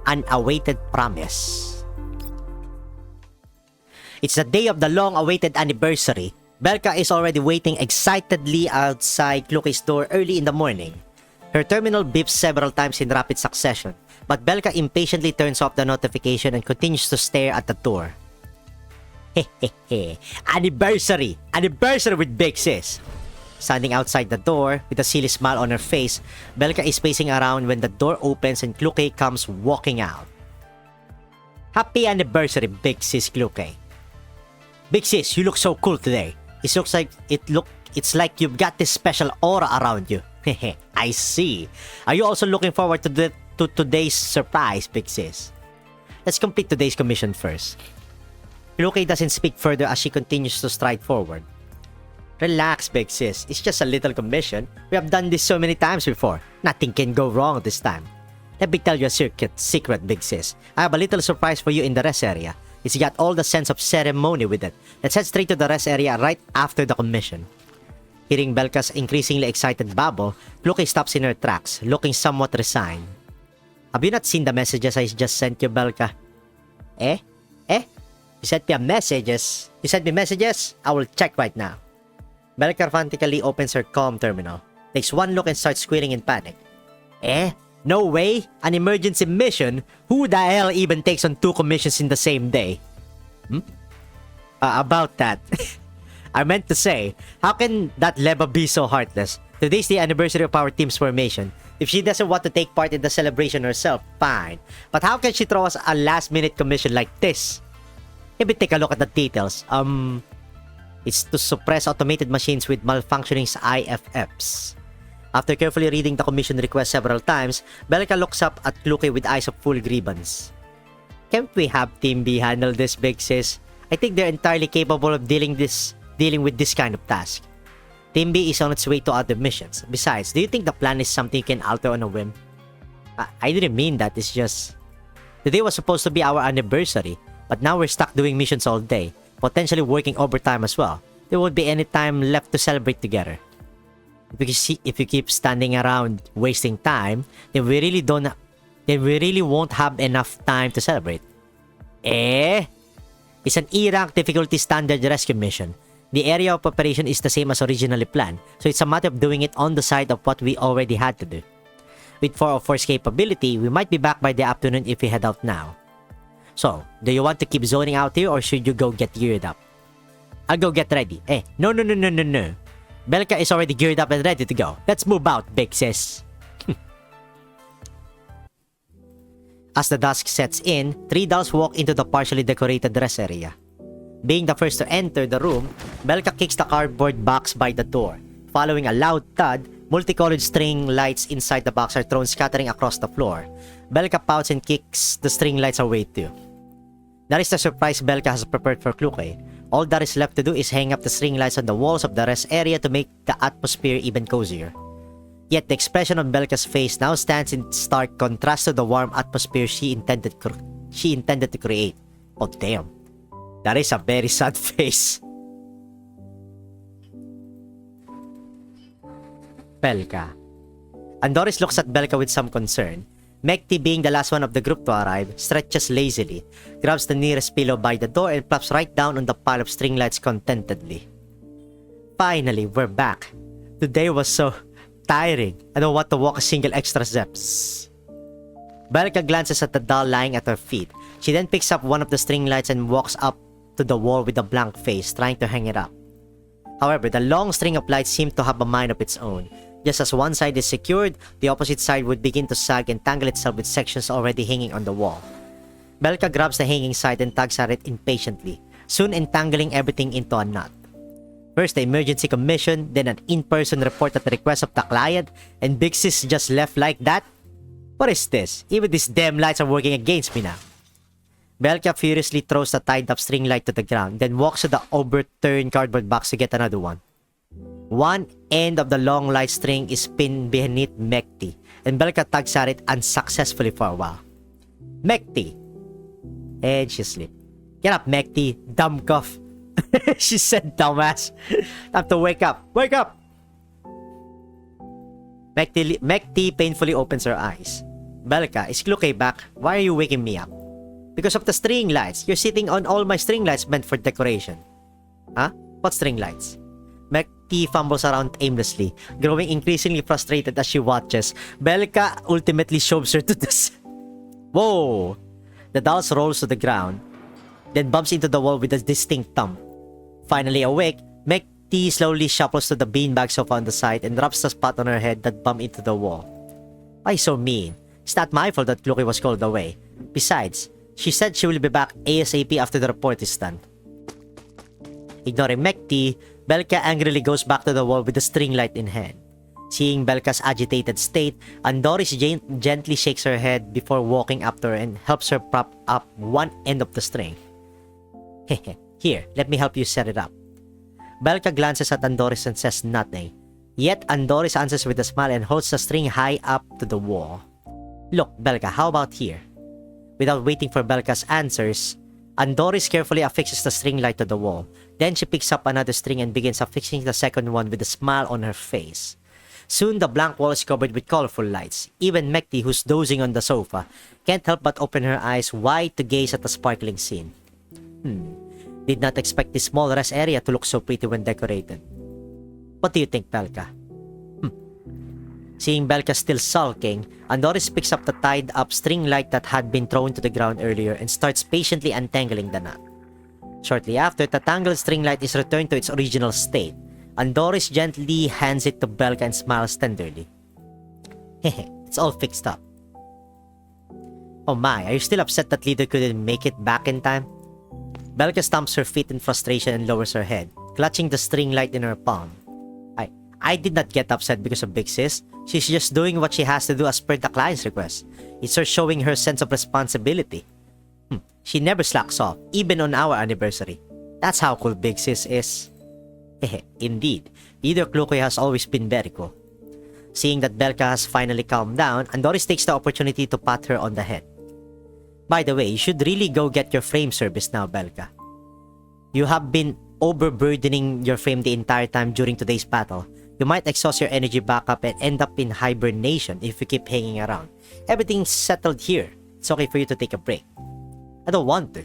an awaited promise. It's the day of the long-awaited anniversary. Belka is already waiting excitedly outside Kluke's door early in the morning. Her terminal beeps several times in rapid succession, but Belka impatiently turns off the notification and continues to stare at the door. Hehehe, anniversary! Anniversary with Big Sis! Standing outside the door, with a silly smile on her face, Belka is pacing around when the door opens and Kluke comes walking out. Happy anniversary, Big Sis Kluke. Big Sis, you look so cool today. It's like you've got this special aura around you. Hehe, I see. Are you also looking forward to today's surprise, Big Sis? Let's complete today's commission first. Kluke doesn't speak further as she continues to stride forward. Relax, Big Sis. It's just a little commission. We have done this so many times before. Nothing can go wrong this time. Let me tell you a secret, Big Sis. I have a little surprise for you in the rest area. It's got all the sense of ceremony with it. Let's head straight to the rest area right after the commission. Hearing Belka's increasingly excited babble, Kluke stops in her tracks, looking somewhat resigned. Have you not seen the messages I just sent you, Belka? Eh? You sent me messages? You sent me messages? I will check right now. Belka frantically opens her comm terminal, takes one look and starts squealing in panic. No way! An emergency mission? Who the hell even takes on 2 commissions in the same day? About that. I meant to say, how can that Leba be so heartless? Today's the anniversary of our team's formation. If she doesn't want to take part in the celebration herself, fine. But how can she throw us a last-minute commission like this? Maybe take a look at the details. It's to suppress automated machines with malfunctioning IFFs. After carefully reading the commission request several times, Belka looks up at Kluke with eyes of full grievance. Can't we have Team B handle this, Big Sis? I think they're entirely capable of dealing with this kind of task. Team B is on its way to other missions. Besides, do you think the plan is something you can alter on a whim? I didn't mean that, it's just... Today was supposed to be our anniversary, but now we're stuck doing missions all day, potentially working overtime as well. There won't be any time left to celebrate together. If you keep standing around wasting time, then we really won't have enough time to celebrate. It's an E-rank difficulty standard rescue mission. The area of operation is the same as originally planned, so it's a matter of doing it on the side of what we already had to do. With 4 of Force capability, we might be back by the afternoon if we head out now. So, do you want to keep zoning out here or should you go get geared up? I'll go get ready. No. Belka is already geared up and ready to go. Let's move out, Big Sis. As the dusk sets in, 3 dolls walk into the partially decorated rest area. Being the first to enter the room, Belka kicks the cardboard box by the door. Following a loud thud, multicolored string lights inside the box are thrown scattering across the floor. Belka pouts and kicks the string lights away too. That is the surprise Belka has prepared for Kluke. All that is left to do is hang up the string lights on the walls of the rest area to make the atmosphere even cozier. Yet the expression on Belka's face now stands in stark contrast to the warm atmosphere she intended to create. Oh damn, that is a very sad face. Belka. Andoris looks at Belka with some concern. Mekti, being the last one of the group to arrive, stretches lazily, grabs the nearest pillow by the door and plops right down on the pile of string lights contentedly. Finally, we're back. Today was so tiring. I don't want to walk a single extra steps. Belka glances at the doll lying at her feet. She then picks up one of the string lights and walks up to the wall with a blank face, trying to hang it up. However, the long string of lights seemed to have a mind of its own. Just as one side is secured, the opposite side would begin to sag and tangle itself with sections already hanging on the wall. Belka grabs the hanging side and tugs at it impatiently, soon entangling everything into a knot. First the emergency commission, then an in-person report at the request of the client, and Big Sis just left like that? What is this? Even these damn lights are working against me now. Belka furiously throws the tied-up string light to the ground, then walks to the overturned cardboard box to get another one. One end of the long light string is pinned beneath Mekti, and Belka tugs at it unsuccessfully for a while. Mekti! And she slipped. Get up, Mekti, dumb cough. She said, dumbass. Have to wake up. Wake up! Mekti painfully opens her eyes. Belka, is Kluke back? Why are you waking me up? Because of the string lights. You're sitting on all my string lights meant for decoration. Huh? What string lights? Mekti fumbles around aimlessly, growing increasingly frustrated as she watches. Belka ultimately shoves her to this. Whoa! The doll rolls to the ground, then bumps into the wall with a distinct thump. Finally awake, Mekti slowly shuffles to the beanbag sofa on the side and rubs the spot on her head that bumped into the wall. Why so mean? It's not my fault that Kluke was called away. Besides, she said she will be back ASAP after the report is done. Ignoring Mekti, Belka angrily goes back to the wall with the string light in hand. Seeing Belka's agitated state, Andoris gently shakes her head before walking up to her and helps her prop up one end of the string. Hehe, here, let me help you set it up. Belka glances at Andoris and says nothing. Yet Andoris answers with a smile and holds the string high up to the wall. Look, Belka, how about here? Without waiting for Belka's answers, Andoris carefully affixes the string light to the wall. Then she picks up another string and begins affixing the second one with a smile on her face. Soon the blank wall is covered with colorful lights. Even Mekti, who's dozing on the sofa, can't help but open her eyes wide to gaze at the sparkling scene. Did not expect this small rest area to look so pretty when decorated. What do you think, Belka? Seeing Belka still sulking, Andoris picks up the tied-up string light that had been thrown to the ground earlier and starts patiently untangling the knot. Shortly after, the tangled string light is returned to its original state. Andoris gently hands it to Belka and smiles tenderly. Hehe, it's all fixed up. Oh my, are you still upset that Leader couldn't make it back in time? Belka stamps her feet in frustration and lowers her head, clutching the string light in her palm. I did not get upset because of Big Sis. She's just doing what she has to do as per the client's request. It's her showing her sense of responsibility. She never slacks off, even on our anniversary. That's how cool Big Sis is. Indeed, Leader Kluke has always been very cool. Seeing that Belka has finally calmed down, Andoris takes the opportunity to pat her on the head. By the way, you should really go get your frame service now, Belka. You have been overburdening your frame the entire time during today's battle. You might exhaust your energy backup and end up in hibernation if you keep hanging around. Everything's settled here. It's okay for you to take a break. I don't want to.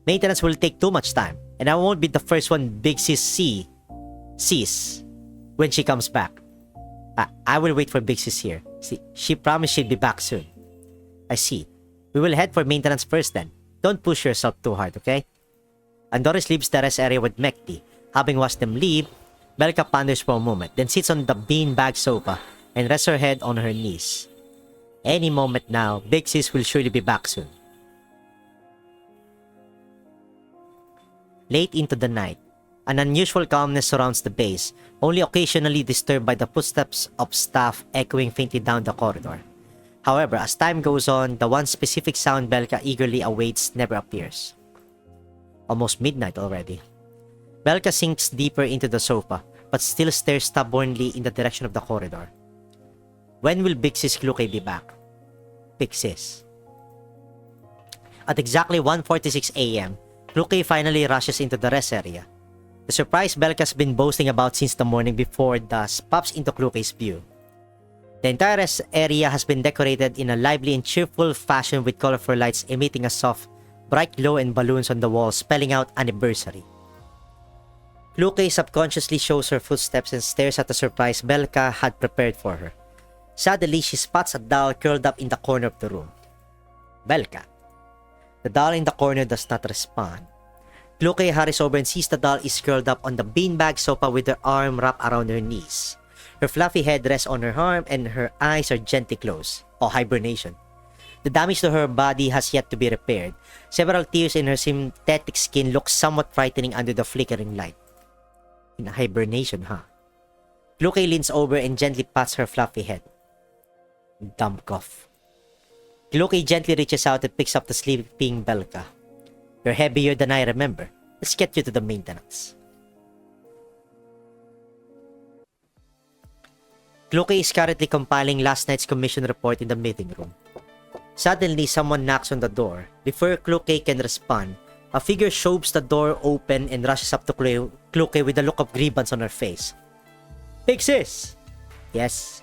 Maintenance will take too much time, and I won't be the first one Big Sis sees when she comes back. I will wait for Big Sis here. See, she promised she'd be back soon. I see. We will head for maintenance first then. Don't push yourself too hard, okay? Andoris leaves the rest area with Mekti. Having watched them leave, Belka ponders for a moment, then sits on the beanbag sofa and rests her head on her knees. Any moment now, Big Sis will surely be back soon. Late into the night, an unusual calmness surrounds the base, only occasionally disturbed by the footsteps of staff echoing faintly down the corridor. However, as time goes on, the one specific sound Belka eagerly awaits never appears. Almost midnight already. Belka sinks deeper into the sofa, but still stares stubbornly in the direction of the corridor. When will Big Sis Kluke be back? Big Sis. At exactly 1:46 a.m., Kluke finally rushes into the rest area. The surprise Belka's been boasting about since the morning before thus pops into Kluke's view. The entire rest area has been decorated in a lively and cheerful fashion with colorful lights emitting a soft, bright glow and balloons on the walls spelling out anniversary. Kluke subconsciously shows her footsteps and stares at the surprise Belka had prepared for her. Suddenly, she spots a doll curled up in the corner of the room. Belka. The doll in the corner does not respond. Kluke hurries over and sees the doll is curled up on the beanbag sofa with her arm wrapped around her knees. Her fluffy head rests on her arm and her eyes are gently closed, or hibernation. The damage to her body has yet to be repaired. Several tears in her synthetic skin look somewhat frightening under the flickering light. In hibernation, huh? Kluke leans over and gently pats her fluffy head. Dumb cough. Kluke gently reaches out and picks up the sleeping Belka. You're heavier than I remember. Let's get you to the maintenance. Kluke is currently compiling last night's commission report in the meeting room. Suddenly, someone knocks on the door. Before Kluke can respond, a figure shoves the door open and rushes up to Kluke with a look of grievance on her face. Big Sis! Yes.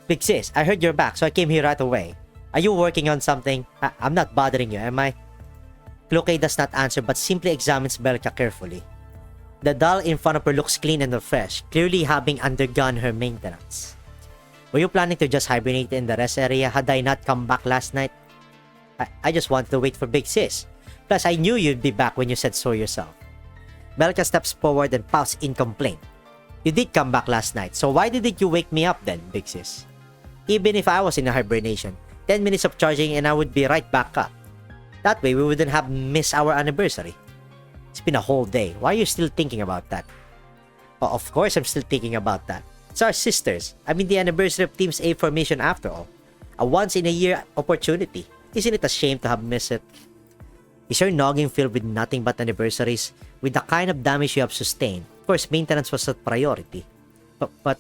Big Sis, I heard you're back, so I came here right away. Are you working on something? I'm not bothering you, am I? Cloquet does not answer but simply examines Belka carefully. The doll in front of her looks clean and fresh, clearly having undergone her maintenance. Were you planning to just hibernate in the rest area had I not come back last night? I just wanted to wait for Big Sis. Plus, I knew you'd be back when you said so yourself. Belka steps forward and pouts in complaint. You did come back last night, so why didn't you wake me up then, Big Sis? Even if I was in a hibernation, 10 minutes of charging and I would be right back up. That way, we wouldn't have missed our anniversary. It's been a whole day. Why are you still thinking about that? Oh, of course I'm still thinking about that. It's our sisters. I mean the anniversary of Team's A formation after all. A once-in-a-year opportunity. Isn't it a shame to have missed it? Is your noggin filled with nothing but anniversaries? With the kind of damage you have sustained? Of course, maintenance was a priority. But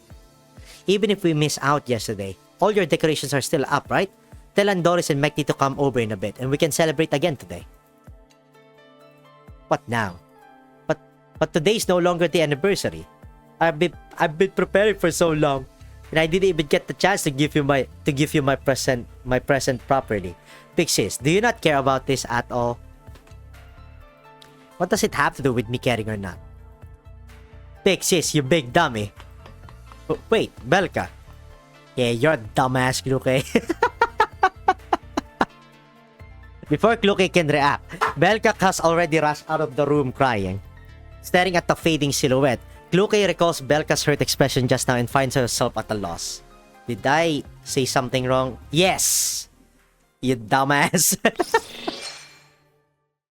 even if we miss out yesterday, all your decorations are still up, right? Tell Andoris and Mekti to come over in a bit and we can celebrate again today. What now? But today's no longer the anniversary. I've been preparing for so long, and I didn't even get the chance to give you my present properly. Big Sis, do you not care about this at all? What does it have to do with me caring or not? Big Sis, you big dummy. Oh, wait, Belka. Yeah, you're a dumbass, Kluke. Before Kluke can react, Belka has already rushed out of the room crying. Staring at the fading silhouette, Kluke recalls Belka's hurt expression just now and finds herself at a loss. Did I say something wrong? Yes! You dumbass!